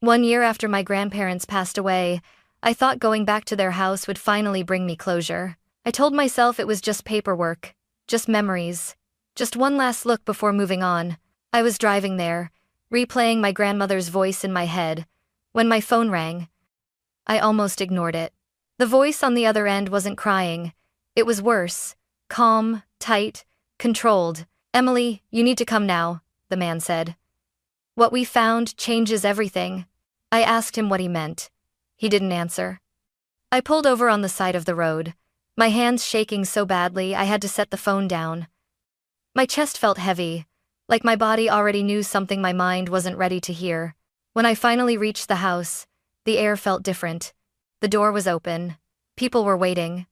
1 year after my grandparents passed away, I thought going back to their house would finally bring me closure. I told myself it was just paperwork, just memories, just one last look before moving on. I was driving there, replaying my grandmother's voice in my head, when my phone rang. I almost ignored it. The voice on the other end wasn't crying. It was worse. Calm, tight, controlled. "Emily, you need to come now," the man said. "What we found changes everything." I asked him what he meant. He didn't answer. I pulled over on the side of the road, my hands shaking so badly I had to set the phone down. My chest felt heavy, like my body already knew something my mind wasn't ready to hear. When I finally reached the house, the air felt different. The door was open. People were waiting.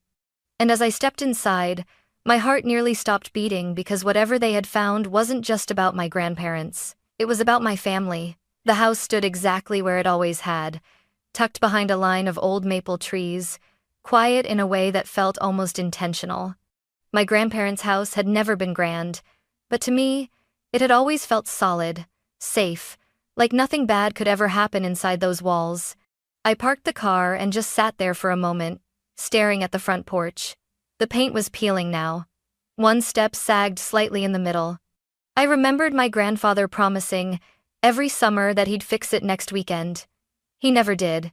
And as I stepped inside, my heart nearly stopped beating because whatever they had found wasn't just about my grandparents. It was about my family. The house stood exactly where it always had, tucked behind a line of old maple trees, quiet in a way that felt almost intentional. My grandparents' house had never been grand, but to me, it had always felt solid, safe, like nothing bad could ever happen inside those walls. I parked the car and just sat there for a moment, staring at the front porch. The paint was peeling now. One step sagged slightly in the middle. I remembered my grandfather promising every summer that he'd fix it next weekend. He never did.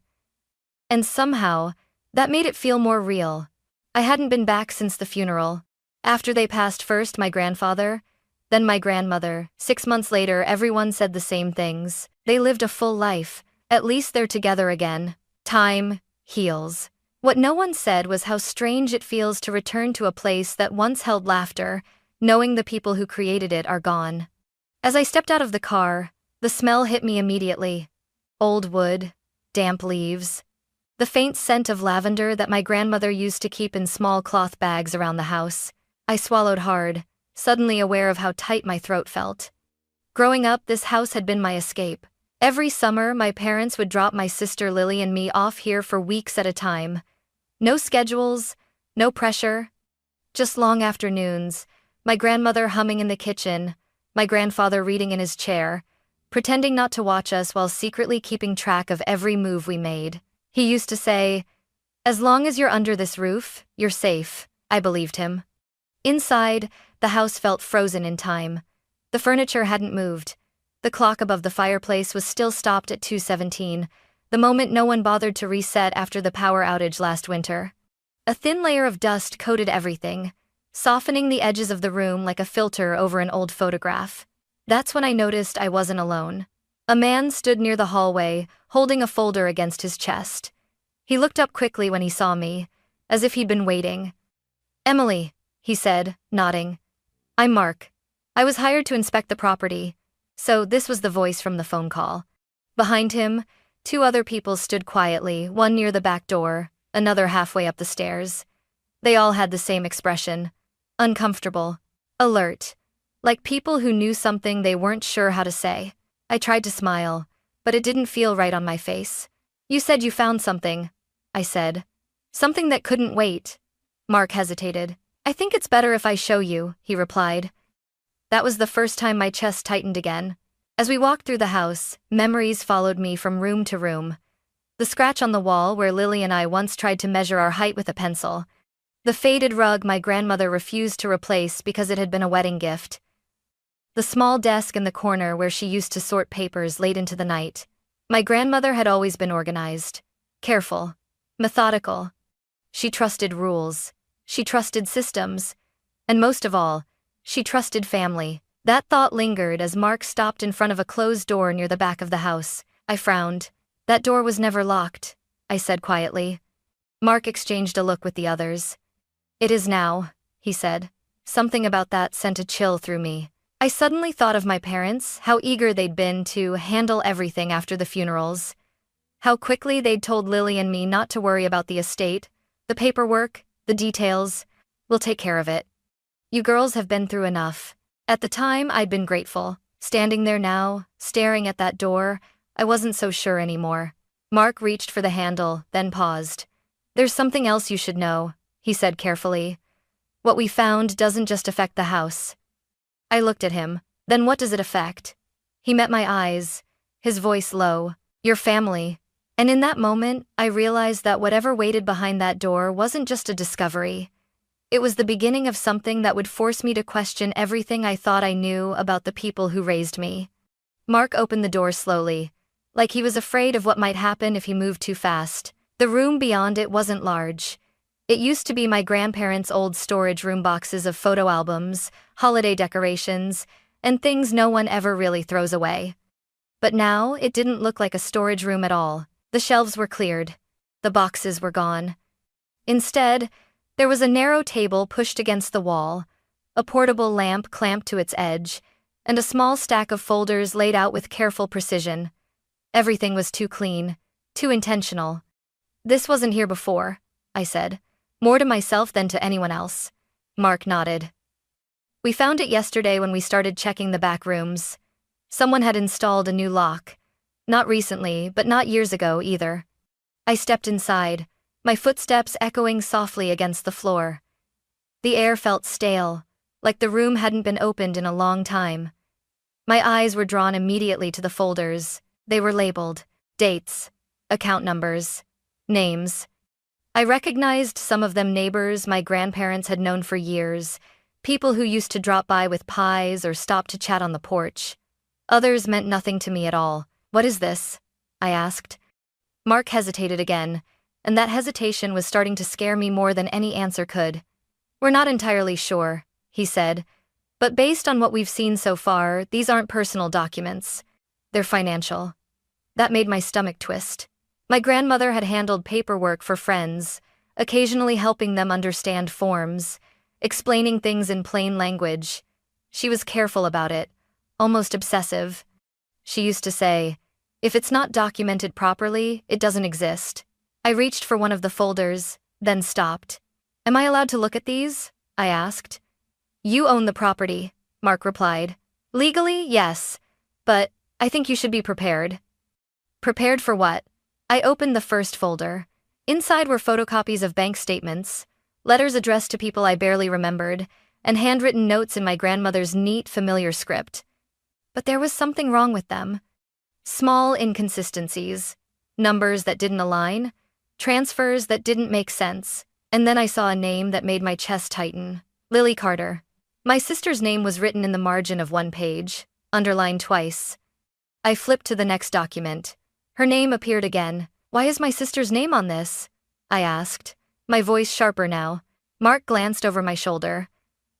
And somehow, that made it feel more real. I hadn't been back since the funeral. After they passed, first my grandfather, then my grandmother. 6 months later, everyone said the same things. They lived a full life. At least they're together again. Time heals. What no one said was how strange it feels to return to a place that once held laughter, knowing the people who created it are gone. As I stepped out of the car, the smell hit me immediately. Old wood, damp leaves, the faint scent of lavender that my grandmother used to keep in small cloth bags around the house. I swallowed hard, suddenly aware of how tight my throat felt. Growing up, this house had been my escape. Every summer, my parents would drop my sister Lily and me off here for weeks at a time. No schedules, no pressure. Just long afternoons, my grandmother humming in the kitchen, my grandfather reading in his chair, pretending not to watch us while secretly keeping track of every move we made. He used to say, "As long as you're under this roof, you're safe." I believed him. Inside, the house felt frozen in time. The furniture hadn't moved. The clock above the fireplace was still stopped at 2:17, the moment no one bothered to reset after the power outage last winter. A thin layer of dust coated everything, softening the edges of the room like a filter over an old photograph. That's when I noticed I wasn't alone. A man stood near the hallway, holding a folder against his chest. He looked up quickly when he saw me, as if he'd been waiting. "Emily," he said, nodding. "I'm Mark. I was hired to inspect the property." So this was the voice from the phone call. Behind him, 2 other people stood quietly, one near the back door, another halfway up the stairs. They all had the same expression. Uncomfortable. Alert. Like people who knew something they weren't sure how to say. I tried to smile, but it didn't feel right on my face. "You said you found something," I said. "Something that couldn't wait." Mark hesitated. "I think it's better if I show you," he replied. That was the first time my chest tightened again. As we walked through the house, memories followed me from room to room. The scratch on the wall where Lily and I once tried to measure our height with a pencil. The faded rug my grandmother refused to replace because it had been a wedding gift. The small desk in the corner where she used to sort papers late into the night. My grandmother had always been organized, careful, methodical. She trusted rules. She trusted systems. And most of all, she trusted family. That thought lingered as Mark stopped in front of a closed door near the back of the house. I frowned. "That door was never locked," I said quietly. Mark exchanged a look with the others. "It is now," he said. Something about that sent a chill through me. I suddenly thought of my parents, how eager they'd been to handle everything after the funerals. How quickly they'd told Lily and me not to worry about the estate, the paperwork, the details. "We'll take care of it. You girls have been through enough." At the time, I'd been grateful. Standing there now, staring at that door, I wasn't so sure anymore. Mark reached for the handle, then paused. "There's something else you should know," he said carefully. "What we found doesn't just affect the house." I looked at him. "Then what does it affect?" He met my eyes, his voice low. Your family. And in that moment, I realized that whatever waited behind that door wasn't just a discovery. It was the beginning of something that would force me to question everything I thought I knew about the people who raised me. Mark opened the door slowly, like he was afraid of what might happen if he moved too fast. The room beyond it wasn't large. It used to be my grandparents' old storage room, boxes of photo albums, holiday decorations, and things no one ever really throws away. But now, it didn't look like a storage room at all. The shelves were cleared. The boxes were gone. Instead, there was a narrow table pushed against the wall, a portable lamp clamped to its edge, and a small stack of folders laid out with careful precision. Everything was too clean, too intentional. "This wasn't here before," I said, more to myself than to anyone else. Mark nodded. "We found it yesterday when we started checking the back rooms. Someone had installed a new lock. Not recently, but not years ago either." I stepped inside, my footsteps echoing softly against the floor. The air felt stale, like the room hadn't been opened in a long time. My eyes were drawn immediately to the folders. They were labeled dates, account numbers, names. I recognized some of them neighbors my grandparents had known for years, people who used to drop by with pies or stop to chat on the porch. Others meant nothing to me at all. "What is this?" I asked. Mark hesitated again, and that hesitation was starting to scare me more than any answer could. "We're not entirely sure," he said, "but based on what we've seen so far, these aren't personal documents. They're financial." That made my stomach twist. My grandmother had handled paperwork for friends, occasionally helping them understand forms, explaining things in plain language. She was careful about it, almost obsessive. She used to say, "If it's not documented properly, it doesn't exist." I reached for one of the folders, then stopped. "Am I allowed to look at these?" I asked. "You own the property," Mark replied. "Legally, yes, but I think you should be prepared." Prepared for what? I opened the first folder. Inside were photocopies of bank statements, letters addressed to people I barely remembered, and handwritten notes in my grandmother's neat, familiar script. But there was something wrong with them. Small inconsistencies, numbers that didn't align, transfers that didn't make sense, and then I saw a name that made my chest tighten. Lily Carter. My sister's name was written in the margin of one page, underlined twice. I flipped to the next document. Her name appeared again. "Why is my sister's name on this?" I asked, my voice sharper now. Mark glanced over my shoulder.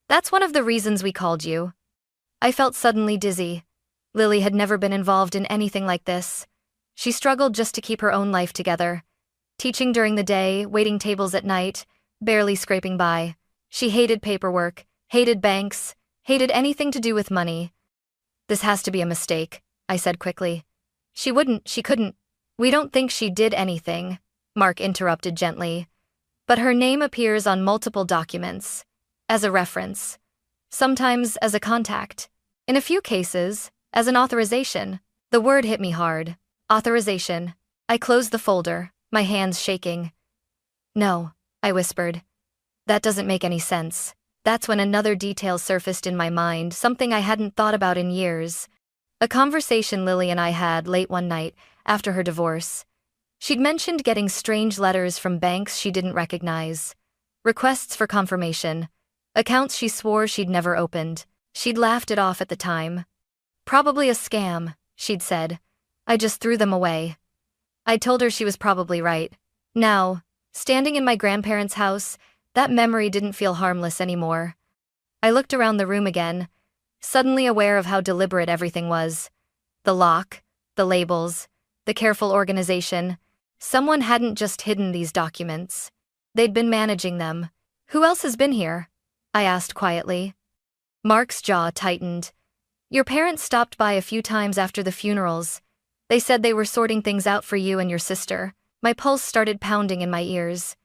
"That's one of the reasons we called you." I felt suddenly dizzy. Lily had never been involved in anything like this. She struggled just to keep her own life together. Teaching during the day, waiting tables at night, barely scraping by. She hated paperwork, hated banks, hated anything to do with money. "This has to be a mistake," I said quickly. She couldn't. "We don't think she did anything," Mark interrupted gently. "But her name appears on multiple documents, as a reference, sometimes as a contact, in a few cases, as an authorization." The word hit me hard. Authorization. I closed the folder, my hands shaking. "No," I whispered. "That doesn't make any sense." That's when another detail surfaced in my mind, something I hadn't thought about in years. A conversation Lily and I had late one night, after her divorce. She'd mentioned getting strange letters from banks she didn't recognize. Requests for confirmation. Accounts she swore she'd never opened. She'd laughed it off at the time. "Probably a scam," she'd said. "I just threw them away." I told her she was probably right. Now, standing in my grandparents' house, that memory didn't feel harmless anymore. I looked around the room again, suddenly aware of how deliberate everything was. The lock, the labels, the careful organization. Someone hadn't just hidden these documents. They'd been managing them. "Who else has been here?" I asked quietly. Mark's jaw tightened. "Your parents stopped by a few times after the funerals. They said they were sorting things out for you and your sister." My pulse started pounding in my ears.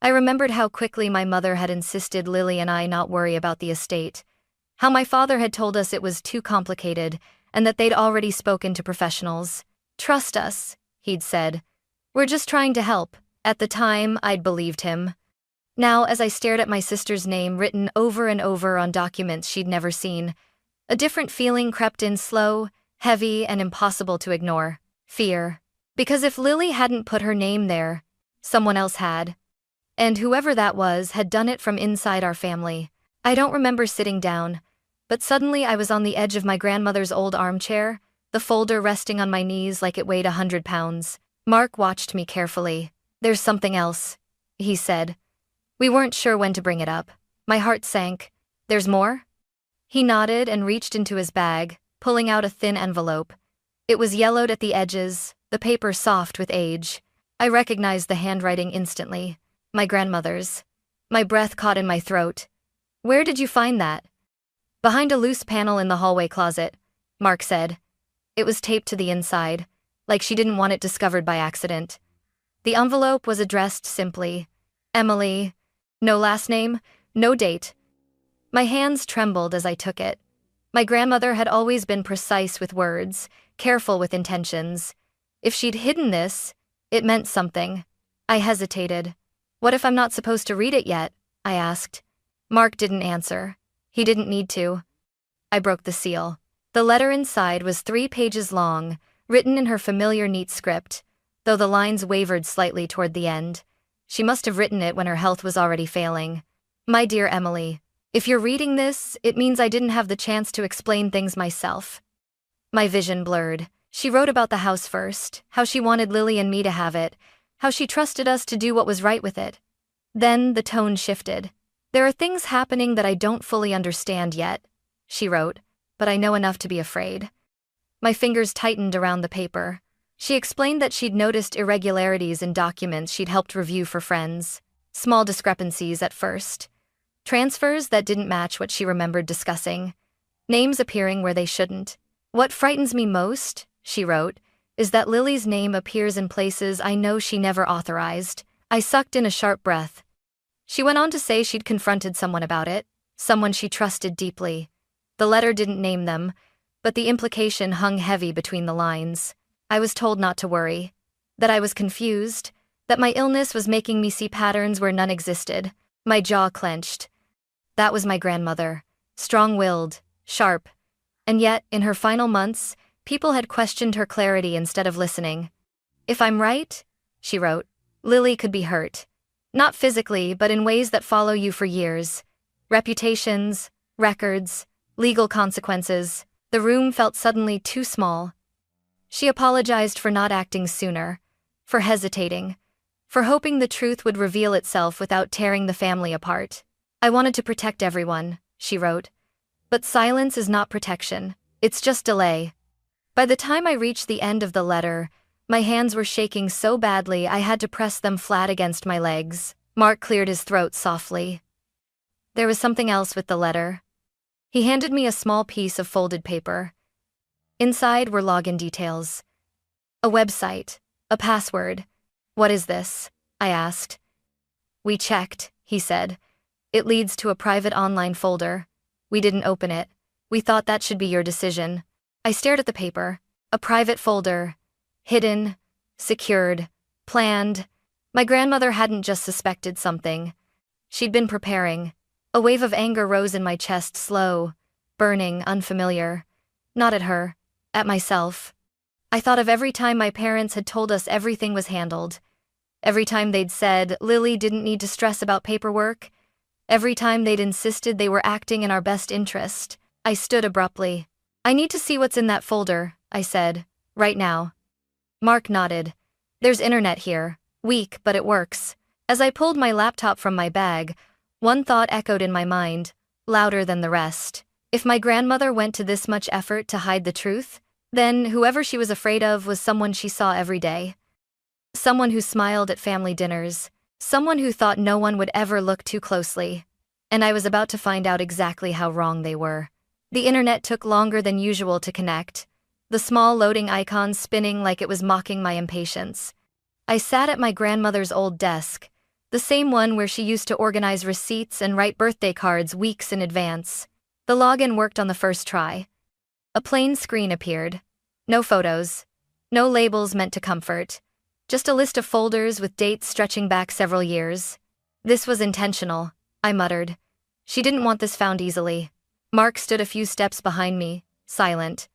I remembered how quickly my mother had insisted Lily and I not worry about the estate. How my father had told us it was too complicated, and that they'd already spoken to professionals. "Trust us," he'd said. "We're just trying to help." At the time, I'd believed him. Now, as I stared at my sister's name written over and over on documents she'd never seen, a different feeling crept in, slow, heavy, and impossible to ignore. Fear. Because if Lily hadn't put her name there, someone else had. And whoever that was had done it from inside our family. I don't remember sitting down, but suddenly I was on the edge of my grandmother's old armchair, the folder resting on my knees like it weighed 100 pounds. Mark watched me carefully. "There's something else," he said. We weren't sure when to bring it up. My heart sank. "There's more?" He nodded and reached into his bag, pulling out a thin envelope. It was yellowed at the edges, the paper soft with age. I recognized the handwriting instantly. My grandmother's. My breath caught in my throat. "Where did you find that?" "Behind a loose panel in the hallway closet," Mark said. It was taped to the inside, like she didn't want it discovered by accident. The envelope was addressed simply, Emily. No last name, no date. My hands trembled as I took it. My grandmother had always been precise with words, careful with intentions. If she'd hidden this, it meant something. I hesitated. "What if I'm not supposed to read it yet?" I asked. Mark didn't answer. He didn't need to. I broke the seal. The letter inside was 3 pages long, written in her familiar neat script, though the lines wavered slightly toward the end. She must have written it when her health was already failing. "My dear Emily, if you're reading this, it means I didn't have the chance to explain things myself." My vision blurred. She wrote about the house first, how she wanted Lily and me to have it, how she trusted us to do what was right with it. Then the tone shifted. "There are things happening that I don't fully understand yet," she wrote, "but I know enough to be afraid." My fingers tightened around the paper. She explained that she'd noticed irregularities in documents she'd helped review for friends. Small discrepancies at first. Transfers that didn't match what she remembered discussing. Names appearing where they shouldn't. "What frightens me most," she wrote, "is that Lily's name appears in places I know she never authorized." I sucked in a sharp breath. She went on to say she'd confronted someone about it, someone she trusted deeply. The letter didn't name them, but the implication hung heavy between the lines. I was told not to worry, that I was confused, that my illness was making me see patterns where none existed. My jaw clenched. That was my grandmother, strong-willed, sharp, and yet, in her final months, people had questioned her clarity instead of listening. "If I'm right," she wrote, "Lily could be hurt. Not physically, but in ways that follow you for years. Reputations, records, legal consequences." The room felt suddenly too small. She apologized for not acting sooner, for hesitating, for hoping the truth would reveal itself without tearing the family apart. "I wanted to protect everyone," she wrote. "But silence is not protection, it's just delay." By the time I reached the end of the letter, my hands were shaking so badly I had to press them flat against my legs. Mark cleared his throat softly. There was something else with the letter. He handed me a small piece of folded paper. Inside were login details. A website, a password. "What is this?" I asked. "We checked," he said. "It leads to a private online folder. We didn't open it. We thought that should be your decision." I stared at the paper. A private folder. Hidden, secured, planned. My grandmother hadn't just suspected something. She'd been preparing. A wave of anger rose in my chest, slow, burning, unfamiliar. Not at her. At myself. I thought of every time my parents had told us everything was handled. Every time they'd said Lily didn't need to stress about paperwork. Every time they'd insisted they were acting in our best interest. I stood abruptly. "I need to see what's in that folder," I said. "Right now." Mark nodded. "There's internet here. Weak, but it works." As I pulled my laptop from my bag, one thought echoed in my mind, louder than the rest. If my grandmother went to this much effort to hide the truth, then whoever she was afraid of was someone she saw every day. Someone who smiled at family dinners. Someone who thought no one would ever look too closely. And I was about to find out exactly how wrong they were. The internet took longer than usual to connect, the small loading icons spinning like it was mocking my impatience. I sat at my grandmother's old desk, the same one where she used to organize receipts and write birthday cards weeks in advance. The login worked on the first try. A plain screen appeared. No photos. No labels meant to comfort. Just a list of folders with dates stretching back several years. "This was intentional," I muttered. "She didn't want this found easily." Mark stood a few steps behind me, silent.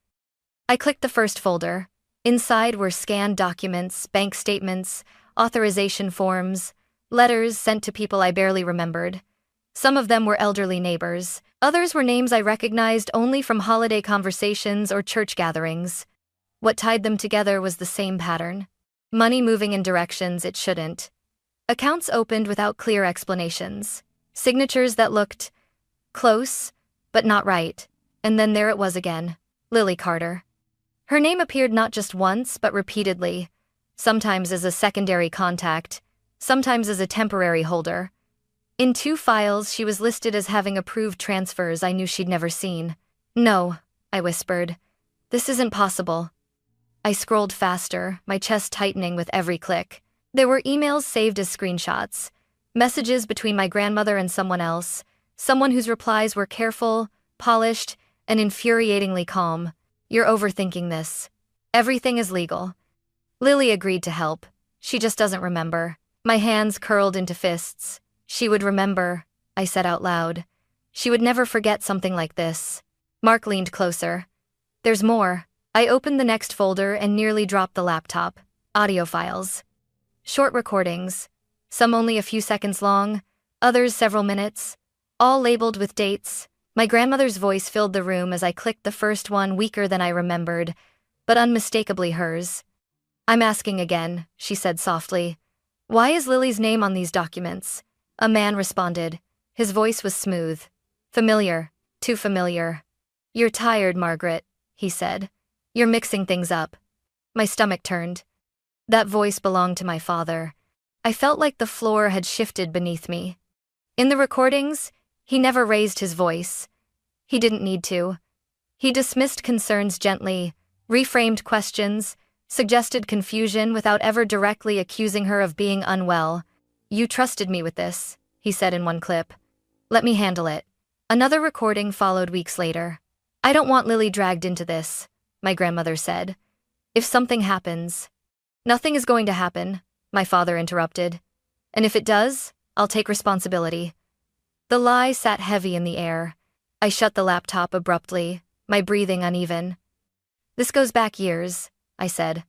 I clicked the first folder. Inside were scanned documents, bank statements, authorization forms, letters sent to people I barely remembered. Some of them were elderly neighbors. Others were names I recognized only from holiday conversations or church gatherings. What tied them together was the same pattern. Money moving in directions it shouldn't. Accounts opened without clear explanations. Signatures that looked close, but not right. And then there it was again. Lily Carter. Her name appeared not just once, but repeatedly. Sometimes as a secondary contact, sometimes as a temporary holder. In 2 files, she was listed as having approved transfers I knew she'd never seen. "No," I whispered. "This isn't possible." I scrolled faster, my chest tightening with every click. There were emails saved as screenshots, messages between my grandmother and someone else, someone whose replies were careful, polished, and infuriatingly calm. "You're overthinking this. Everything is legal." Lily agreed to help. She just doesn't remember. My hands curled into fists. "She would remember," I said out loud. "She would never forget something like this." Mark leaned closer. "There's more." I opened the next folder and nearly dropped the laptop. Audio files. Short recordings. Some only a few seconds long, others several minutes, all labeled with dates. My grandmother's voice filled the room as I clicked the first one, weaker than I remembered, but unmistakably hers. "I'm asking again," she said softly. "Why is Lily's name on these documents?" A man responded. His voice was smooth. "Familiar. Too familiar." "You're tired, Margaret," he said. "You're mixing things up." My stomach turned. That voice belonged to my father. I felt like the floor had shifted beneath me. In the recordings, he never raised his voice. He didn't need to. He dismissed concerns gently, reframed questions, suggested confusion without ever directly accusing her of being unwell. "You trusted me with this," he said in one clip. "Let me handle it." Another recording followed weeks later. "I don't want Lily dragged into this," my grandmother said. "If something happens—" "Nothing is going to happen," my father interrupted. "And if it does, I'll take responsibility." The lie sat heavy in the air. I shut the laptop abruptly, my breathing uneven. "This goes back years," I said.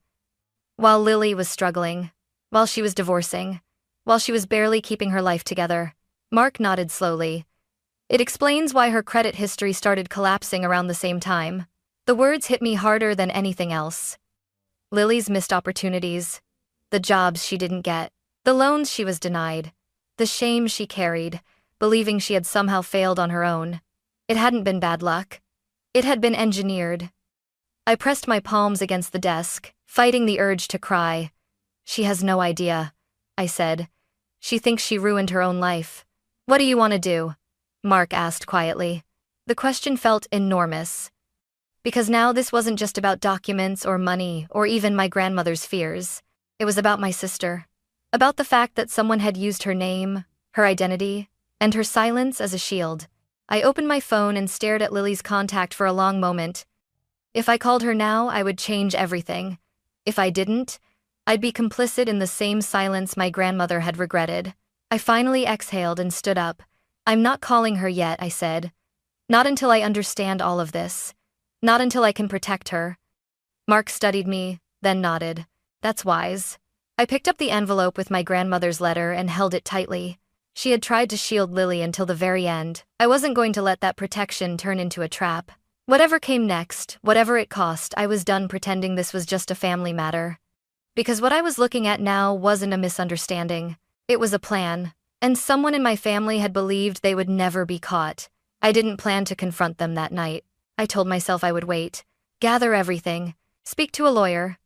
"While Lily was struggling, while she was divorcing, while she was barely keeping her life together." Mark nodded slowly. "It explains why her credit history started collapsing around the same time." The words hit me harder than anything else. Lily's missed opportunities, the jobs she didn't get, the loans she was denied, the shame she carried, believing she had somehow failed on her own. It hadn't been bad luck. It had been engineered. I pressed my palms against the desk, fighting the urge to cry. "She has no idea," I said. "She thinks she ruined her own life." "What do you want to do?" Mark asked quietly. The question felt enormous. Because now this wasn't just about documents or money or even my grandmother's fears. It was about my sister. About the fact that someone had used her name, her identity, and her silence as a shield. I opened my phone and stared at Lily's contact for a long moment. If I called her now, I would change everything. If I didn't, I'd be complicit in the same silence my grandmother had regretted. I finally exhaled and stood up. "I'm not calling her yet," I said. "Not until I understand all of this. Not until I can protect her." Mark studied me, then nodded. "That's wise." I picked up the envelope with my grandmother's letter and held it tightly. She had tried to shield Lily until the very end. I wasn't going to let that protection turn into a trap. Whatever came next, whatever it cost, I was done pretending this was just a family matter. Because what I was looking at now wasn't a misunderstanding. It was a plan. And someone in my family had believed they would never be caught. I didn't plan to confront them that night. I told myself I would wait. Gather everything. Speak to a lawyer.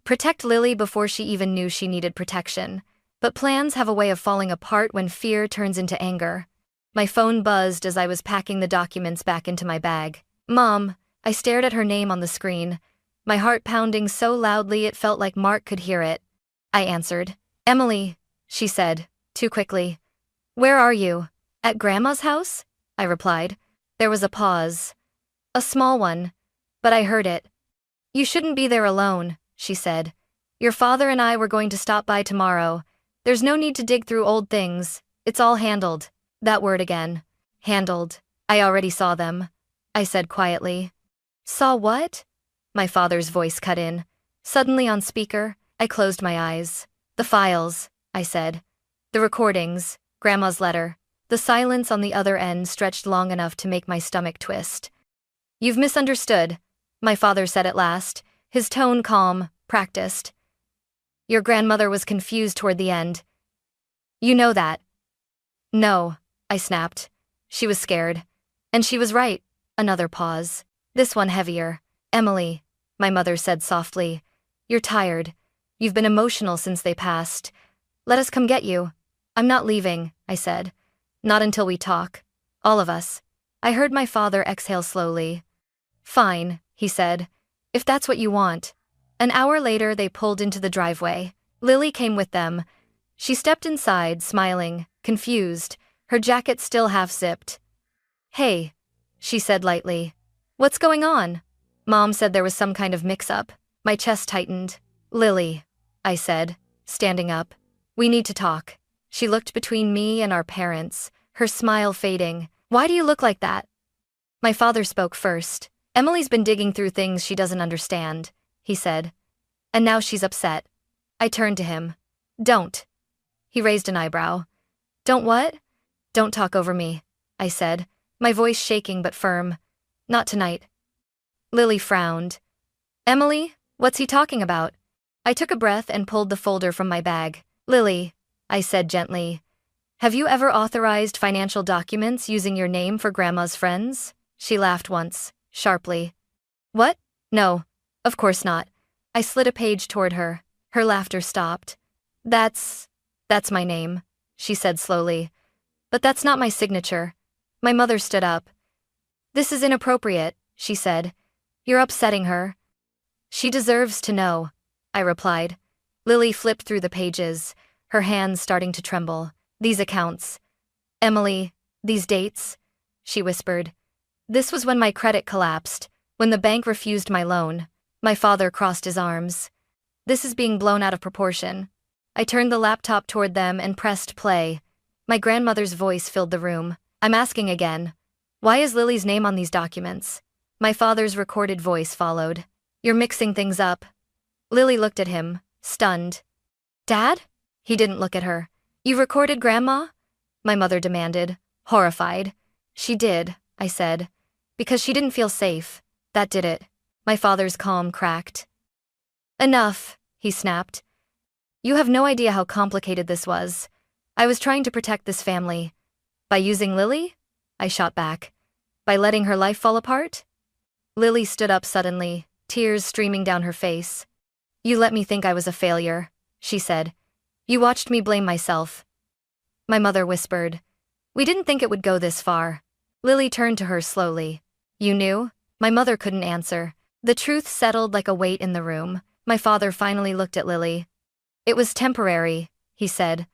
Protect Lily before she even knew she needed protection. But plans have a way of falling apart when fear turns into anger. My phone buzzed as I was packing the documents back into my bag. "Mom," I stared at her name on the screen, my heart pounding so loudly it felt like Mark could hear it. I answered. "Emily," she said, too quickly. "Where are you?" "At Grandma's house?" I replied. There was a pause. A small one, but I heard it. "You shouldn't be there alone," she said. "Your father and I were going to stop by tomorrow. There's no need to dig through old things. It's all handled." That word again. Handled. "I already saw them," I said quietly. "Saw what?" My father's voice cut in. Suddenly on speaker, I closed my eyes. The files, I said. The recordings, Grandma's letter. The silence on the other end stretched long enough to make my stomach twist. You've misunderstood, my father said at last, his tone calm, practiced. Your grandmother was confused toward the end. You know that. No, I snapped. She was scared. And she was right. Another pause. This one heavier. Emily, my mother said softly. You're tired. You've been emotional since they passed. Let us come get you. I'm not leaving, I said. Not until we talk. All of us. I heard my father exhale slowly. Fine, he said. If that's what you want. An hour later, they pulled into the driveway. Lily came with them. She stepped inside, smiling, confused, her jacket still half-zipped. Hey, she said lightly. What's going on? Mom said there was some kind of mix-up. My chest tightened. Lily, I said, standing up. We need to talk. She looked between me and our parents, her smile fading. Why do you look like that? My father spoke first. Emily's been digging through things she doesn't understand, he said. And now she's upset. I turned to him. Don't. He raised an eyebrow. Don't what? Don't talk over me, I said, my voice shaking but firm. Not tonight. Lily frowned. Emily, what's he talking about? I took a breath and pulled the folder from my bag. Lily, I said gently. Have you ever authorized financial documents using your name for Grandma's friends? She laughed once, sharply. What? No, of course not. I slid a page toward her. Her laughter stopped. That's my name, she said slowly. But that's not my signature. My mother stood up. This is inappropriate, she said. You're upsetting her. She deserves to know, I replied. Lily flipped through the pages, her hands starting to tremble. These accounts. Emily, these dates, she whispered. This was when my credit collapsed, when the bank refused my loan. My father crossed his arms. This is being blown out of proportion. I turned the laptop toward them and pressed play. My grandmother's voice filled the room. I'm asking again. Why is Lily's name on these documents? My father's recorded voice followed. You're mixing things up. Lily looked at him, stunned. Dad? He didn't look at her. You recorded Grandma? My mother demanded, horrified. She did, I said. Because she didn't feel safe. That did it. My father's calm cracked. Enough, he snapped. You have no idea how complicated this was. I was trying to protect this family. By using Lily? I shot back. By letting her life fall apart? Lily stood up suddenly, tears streaming down her face. You let me think I was a failure, she said. You watched me blame myself. My mother whispered. We didn't think it would go this far. Lily turned to her slowly. You knew? My mother couldn't answer. The truth settled like a weight in the room. My father finally looked at Lily. It was temporary, he said.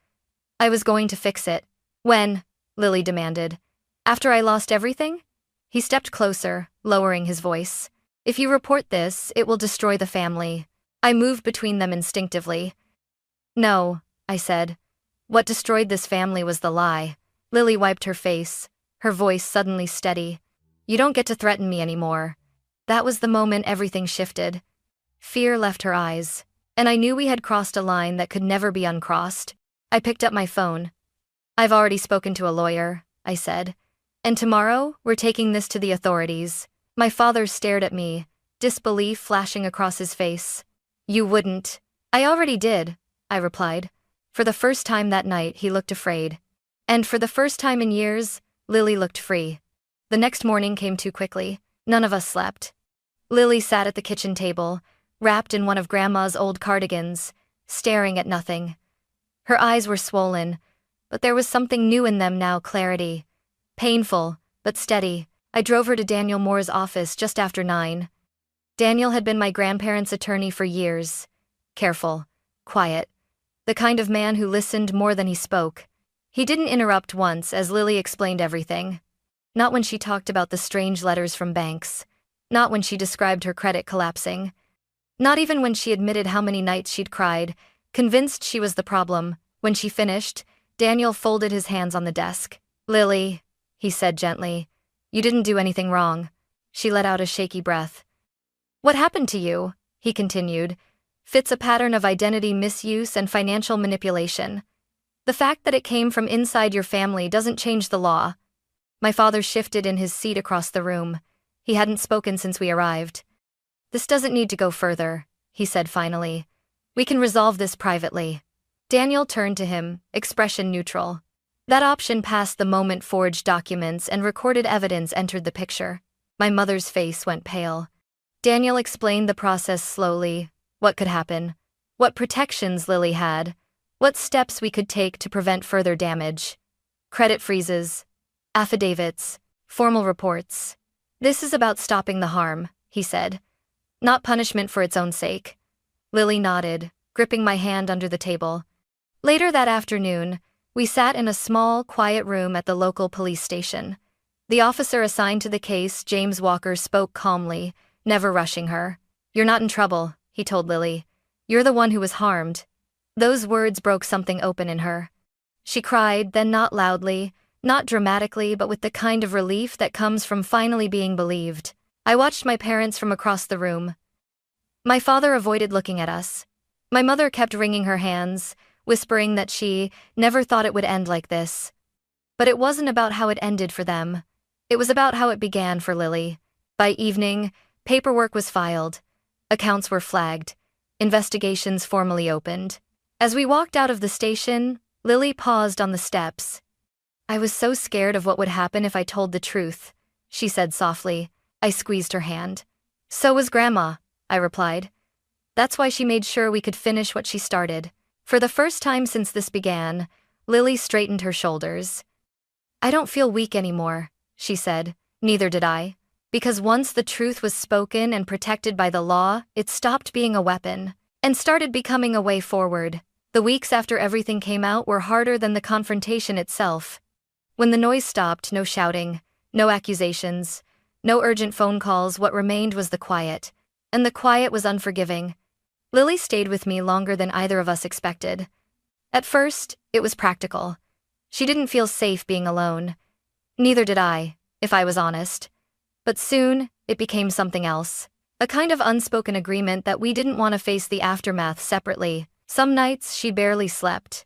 I was going to fix it. When? Lily demanded. After I lost everything? He stepped closer, lowering his voice. If you report this, it will destroy the family. I moved between them instinctively. No, I said. What destroyed this family was the lie. Lily wiped her face, her voice suddenly steady. You don't get to threaten me anymore. That was the moment everything shifted. Fear left her eyes, and I knew we had crossed a line that could never be uncrossed. I picked up my phone. I've already spoken to a lawyer, I said. And tomorrow, we're taking this to the authorities. My father stared at me, disbelief flashing across his face. You wouldn't. I already did, I replied. For the first time that night, he looked afraid. And for the first time in years, Lily looked free. The next morning came too quickly. None of us slept. Lily sat at the kitchen table, wrapped in one of Grandma's old cardigans, staring at nothing. Her eyes were swollen, but there was something new in them now, clarity. Painful, but steady. I drove her to Daniel Moore's office just after 9. Daniel had been my grandparents' attorney for years. Careful, quiet. The kind of man who listened more than he spoke. He didn't interrupt once as Lily explained everything. Not when she talked about the strange letters from banks. Not when she described her credit collapsing. Not even when she admitted how many nights she'd cried, convinced she was the problem. When she finished, Daniel folded his hands on the desk. Lily, he said gently, you didn't do anything wrong. She let out a shaky breath. What happened to you? He continued. fits a pattern of identity misuse and financial manipulation. The fact that it came from inside your family doesn't change the law. My father shifted in his seat across the room. He hadn't spoken since we arrived. This doesn't need to go further, he said finally. We can resolve this privately. Daniel turned to him, expression neutral. That option passed the moment forged documents and recorded evidence entered the picture. My mother's face went pale. Daniel explained the process slowly, what could happen, what protections Lily had, what steps we could take to prevent further damage. Credit freezes, affidavits, formal reports. This is about stopping the harm, he said. Not punishment for its own sake. Lily nodded, gripping my hand under the table. Later that afternoon, we sat in a small, quiet room at the local police station. The officer assigned to the case, James Walker, spoke calmly, never rushing her. You're not in trouble, he told Lily. You're the one who was harmed. Those words broke something open in her. She cried, then not loudly, not dramatically, but with the kind of relief that comes from finally being believed. I watched my parents from across the room. My father avoided looking at us. My mother kept wringing her hands, whispering that she never thought it would end like this. But it wasn't about how it ended for them. It was about how it began for Lily. By evening, paperwork was filed. Accounts were flagged. Investigations formally opened. As we walked out of the station, Lily paused on the steps. I was so scared of what would happen if I told the truth, she said softly. I squeezed her hand. So was Grandma, I replied. That's why she made sure we could finish what she started. For the first time since this began, Lily straightened her shoulders. I don't feel weak anymore, she said. Neither did I. Because once the truth was spoken and protected by the law, it stopped being a weapon and started becoming a way forward. The weeks after everything came out were harder than the confrontation itself. When the noise stopped, no shouting, no accusations, no urgent phone calls, what remained was the quiet. And the quiet was unforgiving. Lily stayed with me longer than either of us expected. At first, it was practical. She didn't feel safe being alone. Neither did I, if I was honest. But soon, it became something else. A kind of unspoken agreement that we didn't want to face the aftermath separately. Some nights, she barely slept.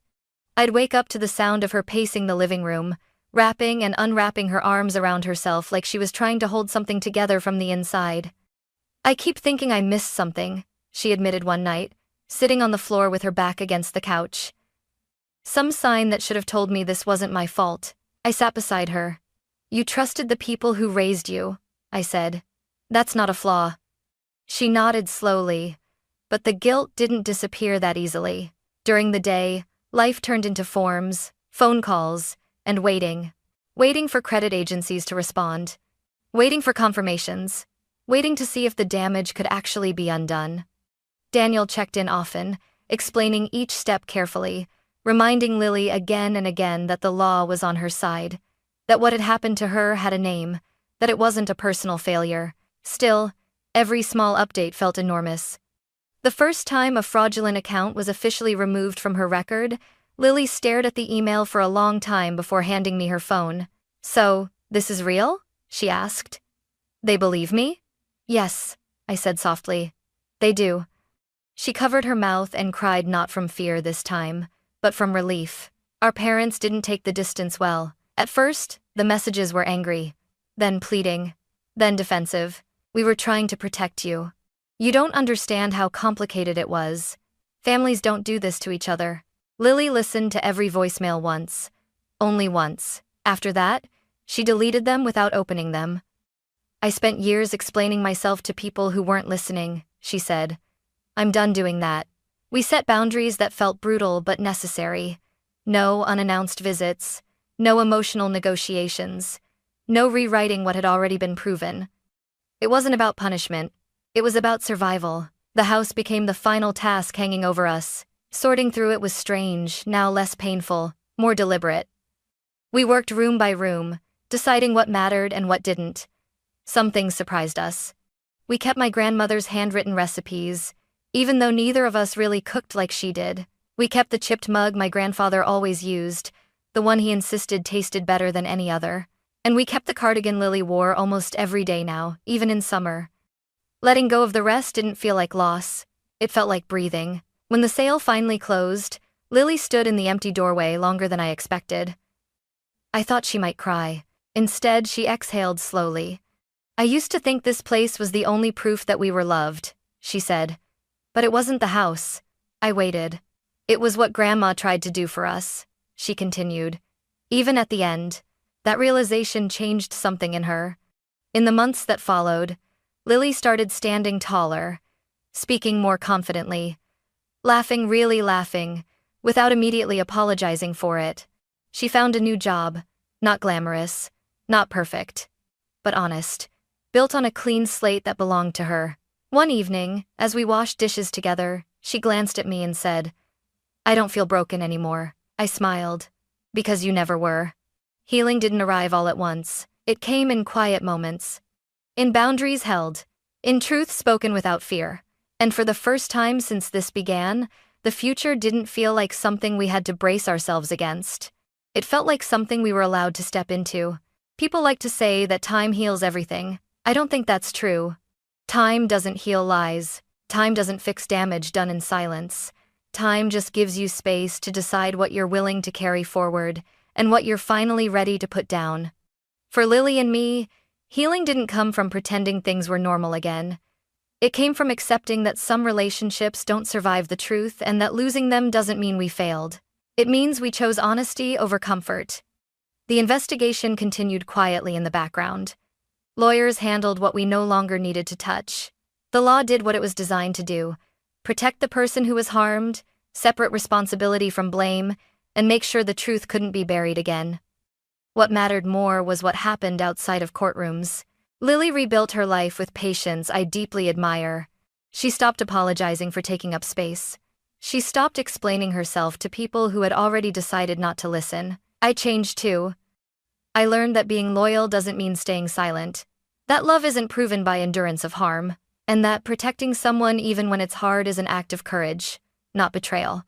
I'd wake up to the sound of her pacing the living room, wrapping and unwrapping her arms around herself like she was trying to hold something together from the inside. I keep thinking I missed something, she admitted one night, sitting on the floor with her back against the couch. Some sign that should have told me this wasn't my fault. I sat beside her. You trusted the people who raised you, I said. That's not a flaw. She nodded slowly, but the guilt didn't disappear that easily. During the day, life turned into forms, phone calls, and waiting. Waiting for credit agencies to respond. Waiting for confirmations. Waiting to see if the damage could actually be undone. Daniel checked in often, explaining each step carefully, reminding Lily again and again that the law was on her side, that what had happened to her had a name, that it wasn't a personal failure. Still, every small update felt enormous. The first time a fraudulent account was officially removed from her record, Lily stared at the email for a long time before handing me her phone. So, this is real? She asked. They believe me? Yes, I said softly. They do. She covered her mouth and cried, not from fear this time, but from relief. Our parents didn't take the distance well. At first, the messages were angry, then pleading, then defensive. We were trying to protect you. You don't understand how complicated it was. Families don't do this to each other. Lily listened to every voicemail once. Only once. After that, she deleted them without opening them. I spent years explaining myself to people who weren't listening, she said. I'm done doing that. We set boundaries that felt brutal but necessary. No unannounced visits. No emotional negotiations. No rewriting what had already been proven. It wasn't about punishment. It was about survival. The house became the final task hanging over us. Sorting through it was strange, now less painful, more deliberate. We worked room by room, deciding what mattered and what didn't. Some things surprised us. We kept my grandmother's handwritten recipes, even though neither of us really cooked like she did. We kept the chipped mug my grandfather always used, the one he insisted tasted better than any other. And we kept the cardigan Lily wore almost every day now, even in summer. Letting go of the rest didn't feel like loss. It felt like breathing. When the sale finally closed, Lily stood in the empty doorway longer than I expected. I thought she might cry. Instead, she exhaled slowly. I used to think this place was the only proof that we were loved, she said. But it wasn't the house. I waited. It was what Grandma tried to do for us, she continued. Even at the end, that realization changed something in her. In the months that followed, Lily started standing taller, speaking more confidently, laughing, really laughing, without immediately apologizing for it. She found a new job, not glamorous, not perfect, but honest, built on a clean slate that belonged to her. One evening, as we washed dishes together, she glanced at me and said, "I don't feel broken anymore." I smiled. Because you never were. Healing didn't arrive all at once. It came in quiet moments. In boundaries held. In truth spoken without fear. And for the first time since this began, the future didn't feel like something we had to brace ourselves against. It felt like something we were allowed to step into. People like to say that time heals everything. I don't think that's true. Time doesn't heal lies. Time doesn't fix damage done in silence. Time just gives you space to decide what you're willing to carry forward and what you're finally ready to put down. For Lily and me, healing didn't come from pretending things were normal again. It came from accepting that some relationships don't survive the truth and that losing them doesn't mean we failed. It means we chose honesty over comfort. The investigation continued quietly in the background. Lawyers handled what we no longer needed to touch. The law did what it was designed to do: protect the person who was harmed, separate responsibility from blame, and make sure the truth couldn't be buried again. What mattered more was what happened outside of courtrooms. Lily rebuilt her life with patience I deeply admire. She stopped apologizing for taking up space. She stopped explaining herself to people who had already decided not to listen. I changed too. I learned that being loyal doesn't mean staying silent, that love isn't proven by endurance of harm, and that protecting someone even when it's hard is an act of courage, not betrayal.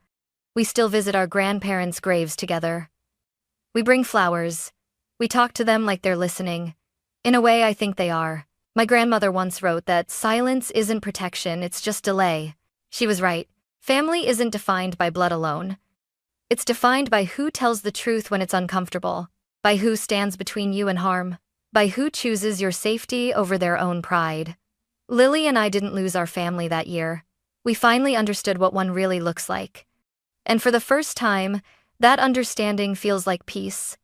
We still visit our grandparents' graves together. We bring flowers. We talk to them like they're listening. In a way, I think they are. My grandmother once wrote that silence isn't protection, it's just delay. She was right. Family isn't defined by blood alone. It's defined by who tells the truth when it's uncomfortable, by who stands between you and harm, by who chooses your safety over their own pride. Lily and I didn't lose our family that year. We finally understood what one really looks like. And for the first time, that understanding feels like peace.